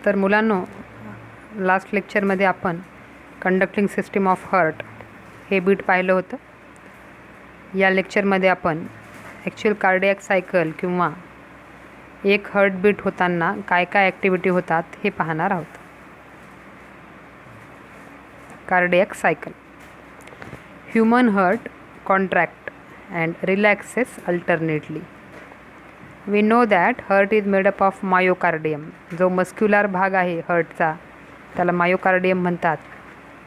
तर मुलांनो, लास्ट लेक्चरमध्ये आपण कंडक्टिंग सिस्टीम ऑफ हार्ट हे बीट पाहिलं होतं. या लेक्चरमध्ये आपण ॲक्च्युअल कार्डिॲक सायकल किंवा एक हार्टबीट होताना काय काय ॲक्टिव्हिटी होतात हे पाहणार आहोत. Cardiac cycle. Human heart contract and relaxes alternately. We know that heart is made up of myocardium. जो मस्क्युलर भाग आहे हार्टचा त्याला मायोकार्डियम म्हणतात.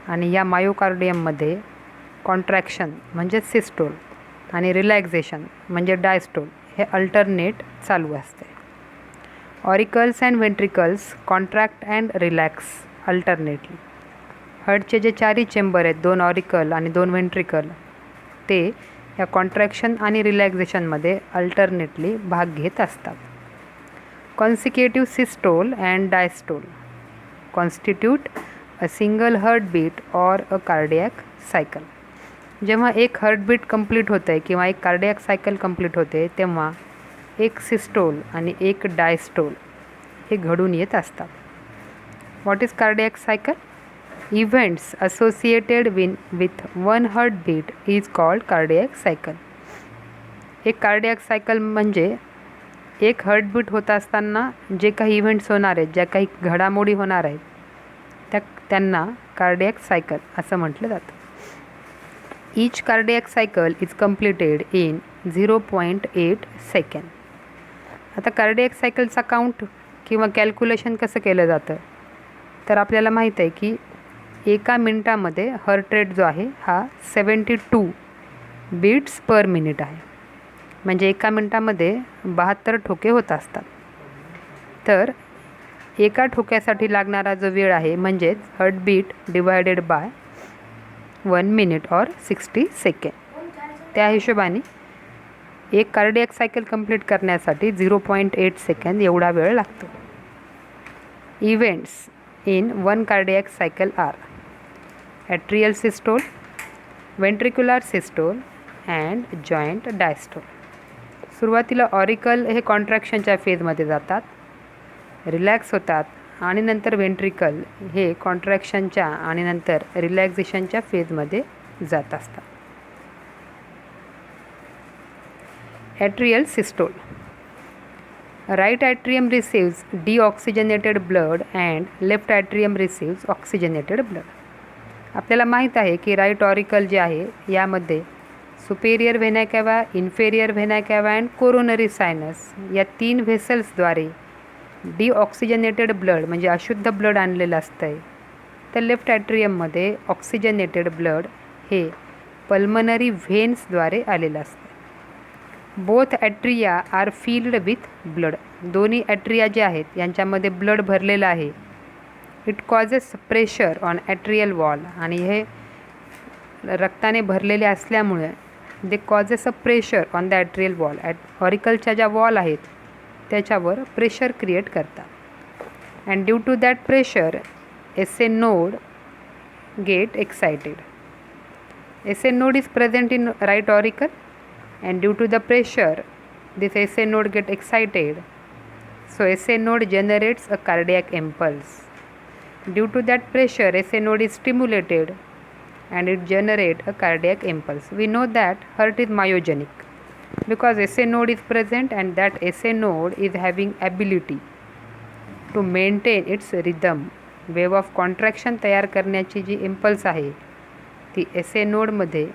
आणि या मायोकार्डियममध्ये कॉन्ट्रॅक्शन म्हणजे सिस्टोल आणि रिलॅक्झेशन म्हणजे डायस्टोल हे अल्टरनेट चालू असते. Auricles and ventricles contract and relax alternately. हार्टचे जे चारही चेंबर आहेत, 2 ऑरिकल आणि 2 वेंट्रिकल, ते या कॉन्ट्रॅक्शन आणि रिलॅक्झेशनमध्ये अल्टरनेटली भाग घेत असतात. Consecutive systole and diastole constitute a single heartbeat or a cardiac cycle. जेव्हा एक हार्टबीट कंप्लीट होतं आहे किंवा एक कार्डिॲक सायकल कंप्लीट होते तेव्हा एक सिस्टोल आणि एक डायस्टोल हे घडून येत असतात. What is cardiac cycle? Events associated with one heartbeat is called cardiac cycle. एक कार्डिॲक सायकल म्हणजे एक हार्टबीट होत असताना जे काही इव्हेंट्स होणार आहेत, ज्या काही घडामोडी होणार आहेत त्यांना कार्डिॲक सायकल असं म्हटलं जातं. Each cardiac cycle is completed in 0.8 second. आता कार्डिॲक सायकलचा काउंट किंवा कॅल्क्युलेशन कसं केलं जातं तर आपल्याला माहीत आहे की एका मिनटामध्ये हार्ट रेट जो आहे हा 72 बीट्स पर मिनिट आहे. म्हणजे एका मिनटामध्ये 72 ठोके होत असतात. तर एका ठोक्यासाठी लागणारा जो वेळ आहे म्हणजेच हार्टबीट डिवायडेड बाय 1 मिनिट और 60 सेकंड. त्या हिशोबाने एक कार्डिॲक सायकल कंप्लीट करण्यासाठी 0.8 सेकंद एवढा वेळ लागतो. Events in one cardiac cycle are atrial systole, ventricular systole and joint diastole. सुरुवातीला ऑरिकल हे कॉन्ट्रॅक्शनच्या फेजमध्ये जातात, रिलॅक्स होतात आणि नंतर वेंट्रिकल हे कॉन्ट्रॅक्शनच्या आणि नंतर रिलॅक्झेशनच्या फेजमध्ये जात असतात. Atrial systole. Right atrium receives deoxygenated blood and left atrium receives oxygenated blood. आपल्याला माहीत आहे की राईट ऑरिकल जे आहे यामध्ये superior vena cava, inferior vena cava and coronary sinus या 3 व्हेसल्सद्वारे डीऑक्सिजनेटेड ब्लड म्हणजे अशुद्ध ब्लड आणलेलं असतं आहे. तर लेफ्ट ॲट्रियममध्ये ऑक्सिजनेटेड ब्लड हे पल्मनरी व्हेन्सद्वारे आलेलं असतं. Both atria are filled with blood. दोन्ही ॲट्रिया जे आहेत यांच्यामध्ये ब्लड भरलेलं आहे. It causes pressure on atrial wall. आणि हे रक्ताने भरलेले असल्यामुळे they causes a pressure on the atrial wall. ऑरिकलच्या ज्या वॉल आहेत त्याच्यावर प्रेशर क्रिएट करतात. And due to that pressure SA node get excited. SA node is present in right auricle and due to the pressure this SA node get excited, so SA node generates a cardiac impulse. Due to that pressure SA node is stimulated and it generate a cardiac impulse. We know that heart is myogenic because SA node is present and that SA node is having ability to maintain its rhythm. Wave of contraction तयार करण्याची जी impulse आहे ती SA node मध्ये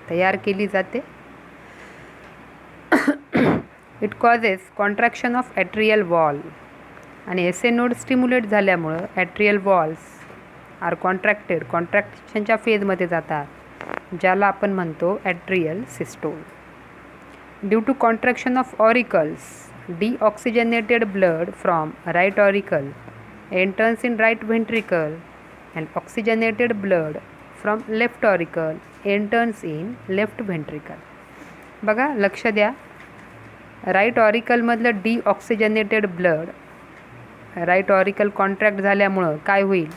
तयार केली जाते. It causes contraction of atrial wall. आणि SA node stimulate झाल्यामुळं ॲट्रियल वॉल्स आर कॉन्ट्रॅक्टेड. कॉन्ट्रॅक्शनच्या फेजमध्ये जातात ज्याला आपण म्हणतो atrial systole. Due to contraction of auricles deoxygenated blood from right auricle enters in right ventricle and oxygenated blood from left auricle enters in left ventricle. बघा, लक्ष द्या. राईट ऑरिकलमधलं deoxygenated blood right auricle contract झाल्यामुळं काय होईल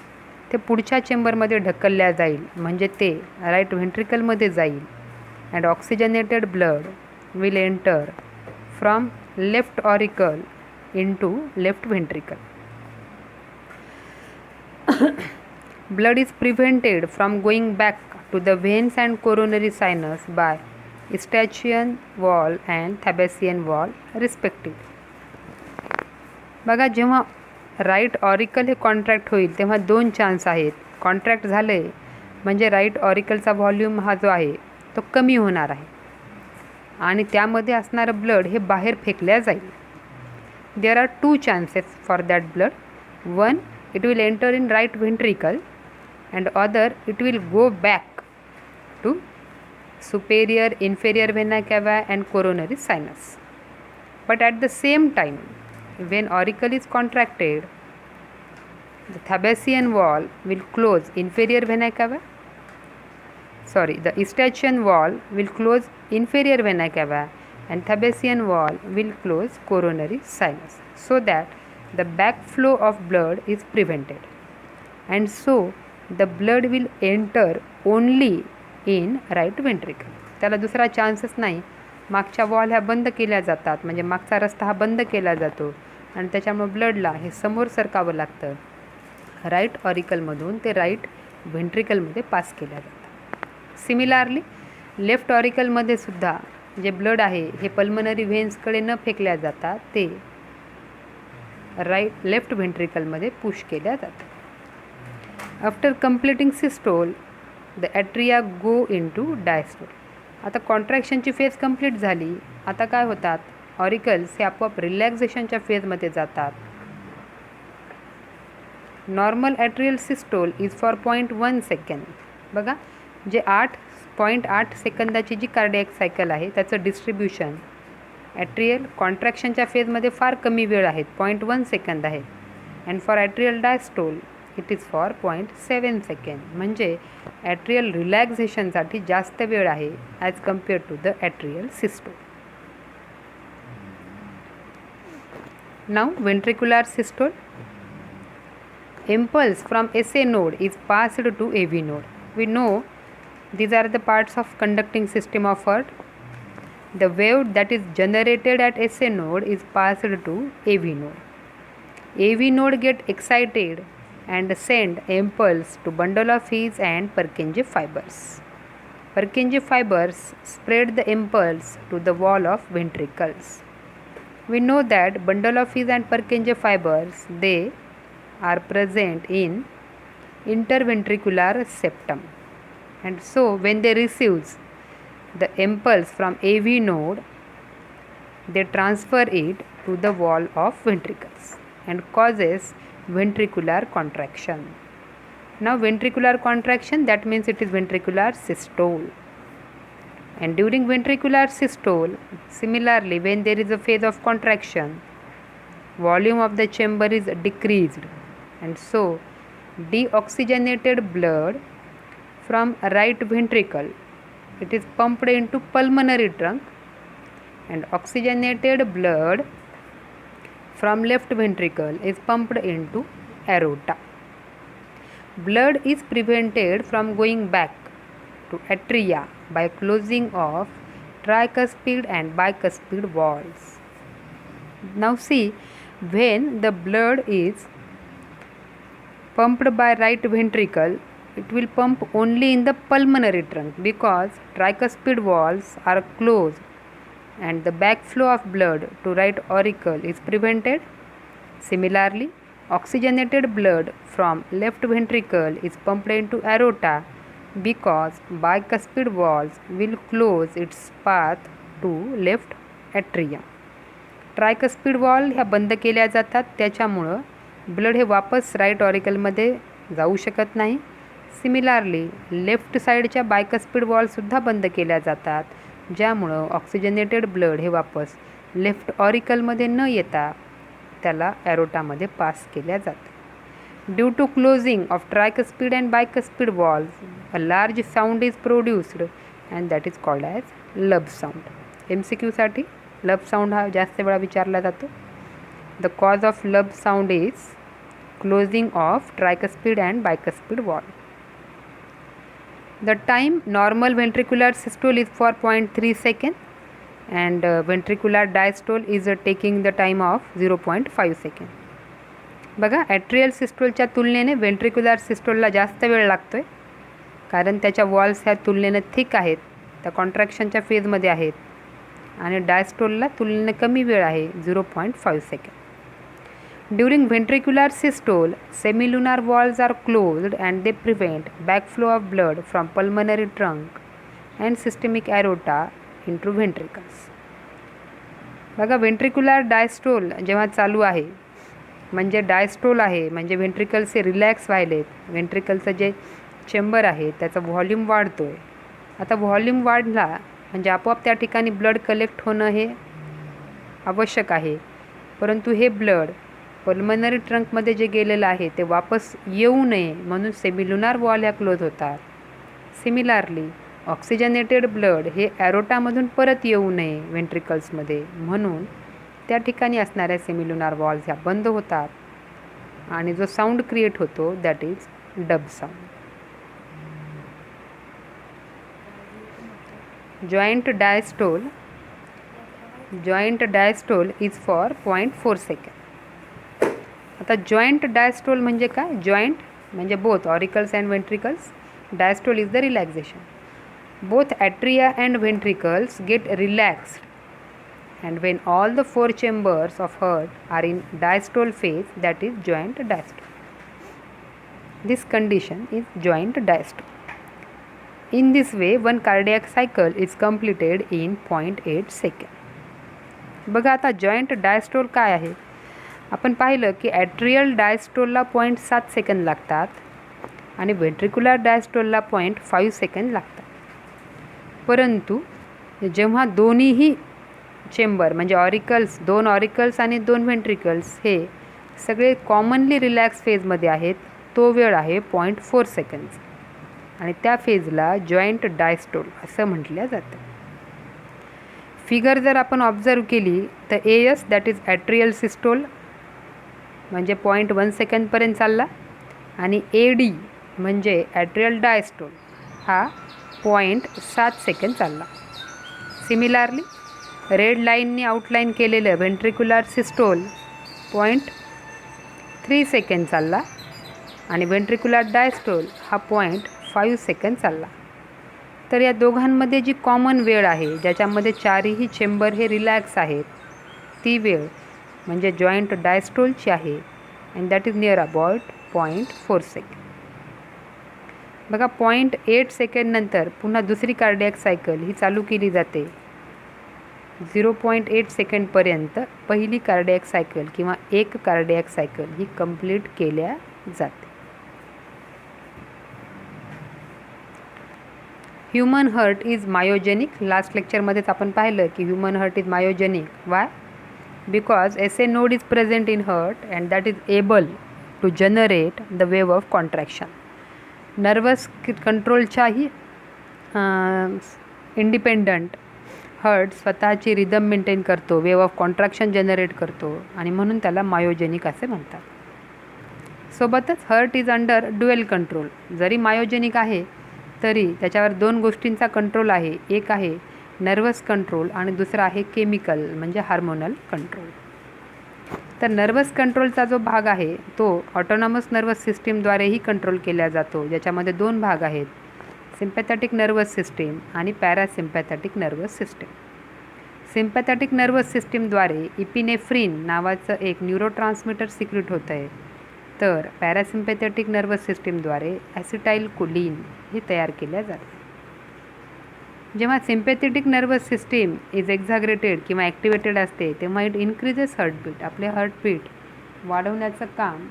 ते पुढच्या चेंबरमध्ये ढकलल्या जाईल म्हणजे ते राईट व्हेंट्रिकलमध्ये जाईल. And oxygenated blood will enter from left auricle into left ventricle. Blood is prevented from going back to the veins and coronary sinus by Eustachian wall and Thabacian wall respectively. बघा, जेव्हा right auricle हे contract होईल तेव्हा 2 chance आहेत. Contract झाले म्हणजे right ऑरिकलचा volume हा जो आहे तो कमी होणार आहे आणि त्यामध्ये असणारं ब्लड हे बाहेर फेकल्या जाईल. There are 2 chances for that blood. One, it will enter in right ventricle and other it will go back to superior inferior vena cava and coronary sinus. But at the same time, when auricle is contracted, the Thabacian wall will close inferior vena cava, the Eustachian wall will close inferior vena cava and Thabacian wall will close coronary sinus, so that the backflow of blood is prevented, and so the blood will enter only in right ventricle. त्याला दुसरा चान्सच नाही. मागच्या wall ह्या बंद केल्या जातात, म्हणजे मागचा रस्ता हा बंद केला जातो आणि त्याच्यामुळे ब्लडला हे समोर सरकावं लागतं. राईट ऑरिकलमधून ते राईट व्हेंट्रिकलमध्ये पास केल्या जातात. सिमिलरली लेफ्ट ऑरिकलमध्ये सुद्धा जे ब्लड आहे हे पल्मनरी व्हेन्सकडे न फेकल्या जातात, ते लेफ्ट व्हेंट्रिकलमध्ये पुश केल्या जातात. After completing systole, the atria go into diastole. आता कॉन्ट्रॅक्शनची फेज कंप्लीट झाली. आता काय होतात, ऑरिकल्स हे आपोआप रिलॅक्झेशनच्या फेजमध्ये जातात. Normal atrial systole is for 0.1 second. बघा, जे 8.8 सेकंदाची जी कार्डिॲक सायकल आहे त्याचं डिस्ट्रीब्युशन ॲट्रियल कॉन्ट्रॅक्शनच्या फेजमध्ये फार कमी वेळ आहे, 0.1 सेकंद आहे. And for atrial diastole it is for 0.7 second. म्हणजे ॲट्रियल रिलॅक्झेशनसाठी जास्त वेळ आहे as compare to the atrial systole. नाव ventricular systole. Impulse from SA node is passed to AV node. We know these are the parts of conducting system of heart. The wave that is generated at SA node is passed to AV node. AV node get excited and send impulse to bundle of His and Purkinje fibers. Purkinje fibers spread the impulse to the wall of ventricles. We know that bundle of His and Purkinje fibers, they are present in interventricular septum, and so when they receives the impulse from AV node, they transfer it to the wall of ventricles and causes ventricular contraction. Now ventricular contraction, that means it is ventricular systole. And during ventricular systole, similarly, when there is a phase of contraction, volume of the chamber is decreased, and so deoxygenated blood from right ventricle, it is pumped into pulmonary trunk, and oxygenated blood from left ventricle is pumped into aorta. Blood is prevented from going back to atria by closing of tricuspid and bicuspid walls. Now see, when the blood is pumped by right ventricle, it will pump only in the pulmonary trunk because tricuspid walls are closed and the backflow of blood to right auricle is prevented. Similarly, oxygenated blood from left ventricle is pumped into aorta because bicuspid walls will close its path to left atrium. Tricuspid valve ह्या बंद केल्या जातात, त्याच्यामुळं blood हे वापस right ऑरिकलमध्ये जाऊ शकत नाही. सिमिलरली लेफ्ट साईडच्या बायकस्पिड वॉलसुद्धा बंद केल्या जातात, ज्यामुळं ऑक्सिजनेटेड ब्लड हे वापस लेफ्ट ऑरिकलमध्ये न येता त्याला ॲरोटामध्ये पास केल्या जातं. Due to closing of tricuspid and bicuspid walls, a large sound is produced and that is called as lub sound. MCQ साठी lub sound हा जास्त वेळा विचारला जातो. The cause of lub sound is closing of tricuspid and bicuspid wall. The time normal ventricular systole is for 0.3 second and ventricular diastole is taking the time of 0.5 second. बघा, atrial सिस्टोलच्या तुलनेने ventricular सिस्टोलला जास्त वेळ लागतो आहे, कारण त्याच्या walls ह्या तुलनेने थिक आहेत, त्या कॉन्ट्रॅक्शनच्या फेजमध्ये आहेत. आणि डायस्टोलला तुलनेने कमी वेळ आहे, 0.5 second. During ventricular systole, semilunar valves are closed and they prevent backflow of blood from pulmonary trunk and systemic aorta into ventricles. बघा, व्हेंट्रिक्युलर डायस्टोल जेव्हा चालू आहे, म्हणजे डायस्टोल आहे, म्हणजे व्हेंट्रिकल्स हे रिलॅक्स व्हायलेत, व्हेंट्रिकलचं जे चेंबर आहे त्याचा व्हॉल्यूम वाढतो आहे. आता व्हॉल्यूम वाढला म्हणजे आपोआप त्या ठिकाणी ब्लड कलेक्ट होणं हे आवश्यक आहे, परंतु हे ब्लड पल्मनरी ट्रंकमध्ये जे गेलेलं आहे ते वापस येऊ नये म्हणून सेमिलुनार वॉल ह्या क्लोज होतात. सिमिलरली ऑक्सिजनेटेड ब्लड हे ॲरोटामधून परत येऊ नये व्हेंट्रिकल्समध्ये, म्हणून त्या ठिकाणी असणाऱ्या सेमिलुनार वॉल्स ह्या बंद होतात आणि जो साऊंड क्रिएट होतो that is dub sound. Joint diastole is for 0.4 second. आता जॉईंट डायस्टोल म्हणजे काय? जॉईंट म्हणजे both auricles and ventricles. Diastole is the relaxation. Both atria and ventricles get relaxed and when all the 4 chambers of heart are in diastole phase, that is joint diastole. This condition is joint diastole. In this way, one cardiac cycle is completed in 0.8 second. बघा, आता joint diastole काय आहे? आपण पाहिलं की atrial डायस्टोलला 0.7 second लागतात आणि ventricular डायस्टोलला 0.5 second लागतात. परंतु जेव्हा दोन्हीही चेंबर म्हणजे दोन ऑरिकल्स आणि 2 व्हेंट्रिकल्स हे सगळे कॉमनली रिलॅक्स फेजमध्ये आहेत, तो वेळ आहे 0.4 सेकंड्स आणि त्या फेजला जॉईंट डायस्टोल असं म्हटलं जातं. फिगर जर आपण ऑब्झर्व केली तर AS that is atrial systole म्हणजे 0.1 सेकंदपर्यंत चालला आणि AD म्हणजे ॲट्रियल डायस्टोल हा 0.7 सेकंद चालला. सिमिलरली रेड लाईननी आउटलाईन केलेलं व्हेंट्रिक्युलर सिस्टोल 0.3 सेकंद चालला आणि व्हेंट्रिक्युलर डायस्टोल हा 0.5 सेकंद चालला. तर या दोघांमध्ये जी कॉमन वेळ आहे, ज्याच्यामध्ये चारही चेंबर हे रिलॅक्स आहेत, ती वेळ म्हणजे जॉईंट डायस्टोलची आहे and that is near about 0.4 second. बघा, 0.8 सेकंड नंतर पुन्हा दुसरी कार्डियक सायकल ही चालू केली जाते. 0.8 सेकंडपर्यंत पहिली कार्डियक सायकल किंवा एक कार्डियक सायकल ही कंप्लीट केल्या जाते. Human heart is myogenic. Last लेक्चरमध्येच आपण पाहिलं की human heart is myogenic. Why? Because SA node is present in heart and that is able to generate the wave of contraction. Nervous कंट्रोलच्याही independent heart स्वतःची rhythm maintain करतो, wave of contraction generate करतो आणि म्हणून त्याला myogenic असे म्हणतात. सोबतच heart is under dual control. जरी मायोजेनिक आहे तरी त्याच्यावर 2 गोष्टींचा कंट्रोल आहे. एक आहे नर्वस कंट्रोल आणि दुसरा आहे केमिकल म्हणजे हार्मोनल कंट्रोल. तर नर्वस कंट्रोलचा जो भाग आहे तो ऑटोनॉमस नर्वस सिस्टीमद्वारेही कंट्रोल केला जातो, ज्याच्यामध्ये 2 भाग आहेत, सिम्पॅथॅटिक नर्वस सिस्टीम आणि parasympathetic nervous system. Sympathetic nervous सिस्टीमद्वारे इपिनेफ्रिन नावाचं एक न्यूरोट्रान्समीटर सिक्रेट होतं आहे, तर पॅरासिम्पॅथॅटिक नर्वस सिस्टीमद्वारे ॲसिटाईल कोलिन हे तयार केल्या जाते. जेव्हा sympathetic nervous system is exaggerated किंवा ॲक्टिवेटेड असते तेव्हा इट इन्क्रीजेस हार्टबीट. आपले हार्टबीट वाढवण्याचं काम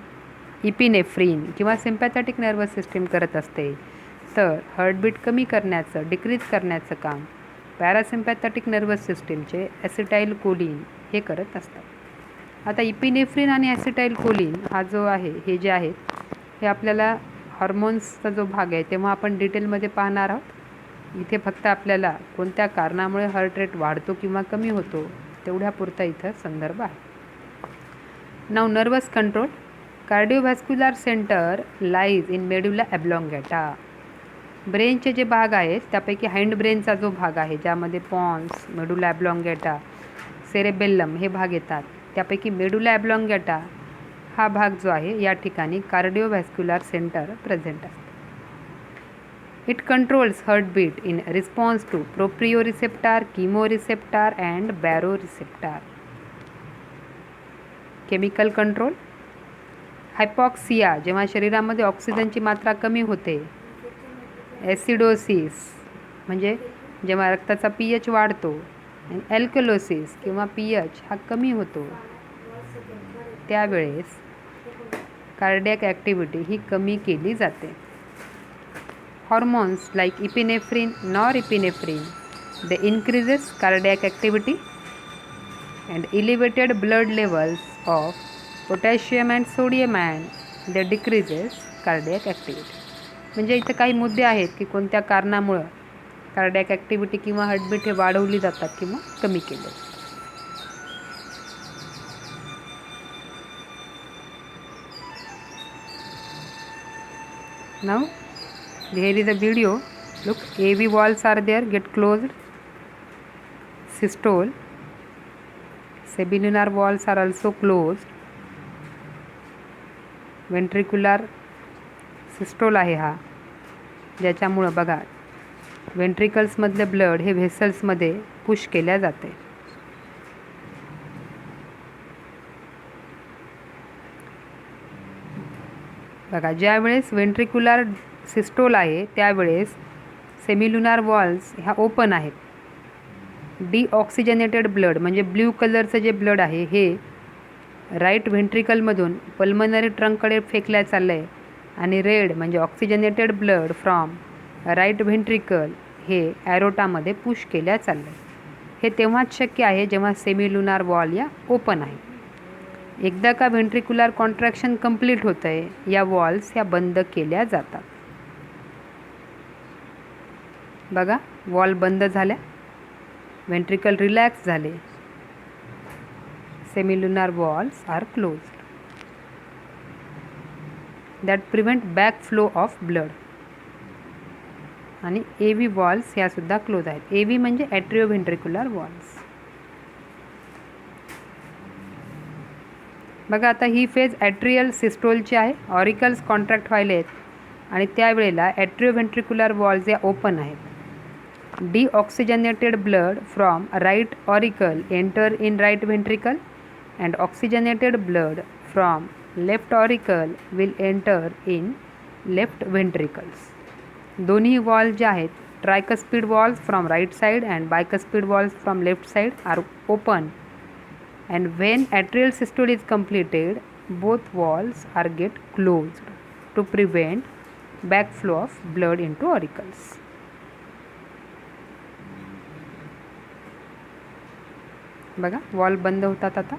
इपिनेफ्रिन किंवा सिम्पॅथॅटिक नर्वस सिस्टीम करत असते, तर हार्टबीट कमी करण्याचं, डिक्रीज करण्याचं काम पॅरासिम्पॅथॅटिक नर्वस सिस्टीमचे ॲसिटाईल कोलिन हे करत असतात. आता इपिनेफ्रिन आणि ॲसिटाईल कोलिन हा जो आहे, हे जे आहेत हे आपल्याला हॉर्मोन्सचा जो भाग आहे तेव्हा आपण डिटेलमध्ये पाहणार आहोत. इथे फक्त आपल्याला कोणत्या कारणामुळे हार्ट रेट वाढतो किंवा कमी होतो तेवढ्यापुरता इथं संदर्भ आहे. नाव nervous control. Cardiovascular centre lies in medulla oblongata. ब्रेनचे जे भाग आहेत त्यापैकी हाइंड ब्रेनचा जो भाग आहे, ज्यामध्ये पॉन्स, मेडुला ऑब्लॉंगेटा, सेरेबेल्लम हे भाग येतात, त्यापैकी मेडुला ऑब्लॉंगेटा हा भाग जो आहे या ठिकाणी कार्डिओव्हॅस्क्युलर सेंटर प्रेझेंट असते. It controls heartbeat in response to proprioceptor, chemoreceptor and baroreceptor. Chemical control. Hypoxia, जेव्हा शरीरामध्ये ऑक्सिजनची मात्रा कमी होते. ॲसिडोसिस, म्हणजे जेव्हा रक्ताचा pH वाढतो. आणि ॲल्कलोसिस किंवा pH हा कमी होतो, त्यावेळेस कार्डियक ॲक्टिव्हिटी ही कमी केली जाते. Hormones like epinephrine, norepinephrine, they increases cardiac activity and elevated blood levels of potassium and sodium and they decreases cardiac activity. म्हणजे इथे काही मुद्दे आहेत की कोणत्या कारणामुळं कार्डियक ॲक्टिव्हिटी किंवा हार्टबीट हे वाढवली जातात किंवा कमी केले जातात. Now here is a video. Look, AV walls are there, get closed. Systole. Cerebellar walls are also closed. Ventricular systole आहे हा, ज्याच्यामुळं बघा वेंट्रिकल्समधले ब्लड हे व्हेसल्समध्ये पुश केल्या जाते. बघा ज्यावेळेस वेंट्रिक्युलर सिस्टोल आहे त्यावेळेस सेमिल्युनार वॉल्स ह्या ओपन आहेत. डिऑक्सिजनेटेड ब्लड म्हणजे ब्ल्यू कलरचं जे ब्लड आहे हे राईट व्हेंट्रिकलमधून पल्मनरी ट्रंककडे फेकल्या चाललं आहे आणि रेड म्हणजे oxygenated blood from right ventricle हे ॲरोटामध्ये पुश केल्या चाललं आहे. हे तेव्हाच शक्य आहे जेव्हा सेमिल्युनार वॉल या ओपन आहे. एकदा का व्हेंट्रिक्युलर कॉन्ट्रॅक्शन कंप्लीट होतं आहे या वॉल्स या बंद केल्या जातात. बघा वॉल बंद झाल्या, व्हेंट्रिकल रिलॅक्स झाले, semilunar valves are closed. That prevent back flow of blood. आणि AV वॉल्स ह्यासुद्धा क्लोज आहेत. AV म्हणजे ॲट्रिओव्हेंट्रिक्युलर वॉल्स. बघा आता ही फेज ॲट्रियल सिस्टोलची आहे. ऑरिकल्स कॉन्ट्रॅक्ट व्हायले आहेत आणि त्यावेळेला ॲट्रिओव्हेंट्रिक्युलर वॉल्स या ओपन आहेत. Deoxygenated blood from right auricle enter in right ventricle and oxygenated blood from left auricle will enter in left ventricles. दोन्ही वॉल जे आहेत tricuspid valves from right side and bicuspid valves from left side are open and when atrial systole is completed both walls are get closed to prevent backflow of blood into auricles. बघा wall बंद होतात आता.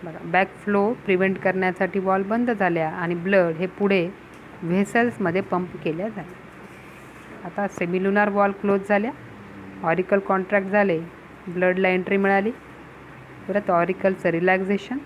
बघा बॅकफ्लो prevent करण्यासाठी wall बंद झाल्या आणि blood हे पुढे व्हेसल्समध्ये पंप केल्या झाल्या. आता सेमिल्युनार वॉल क्लोज झाल्या, ऑरिकल कॉन्ट्रॅक्ट झाले, ब्लडला एंट्री मिळाली, परत ऑरिकलचं relaxation.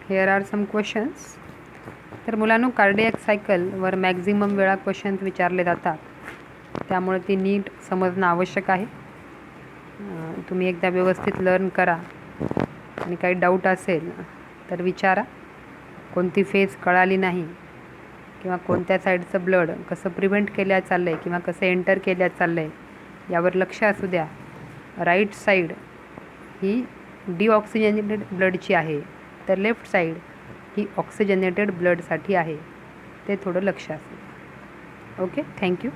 Here are some questions. तर मुलांनो कार्डियक सायकलवर मॅक्झिमम वेळा क्वेश्चन्स विचारले जातात, त्यामुळे ती नीट समजणं आवश्यक आहे. तुम्ही एकदा व्यवस्थित लर्न करा आणि काही डाऊट असेल तर विचारा. कोणती फेज कळाली नाही किंवा कोणत्या साईडचं ब्लड कसं प्रिव्हेंट केल्या चाललं आहे किंवा कसं एंटर केल्या चाललं आहे यावर लक्ष असू द्या. राईट साईड ही डिऑक्सिजनेटेड ब्लडची आहे तर लेफ्ट साईड ही ऑक्सिजनेटेड ब्लडसाठी आहे, ते थोडं लक्ष असेल. Okay, thank you.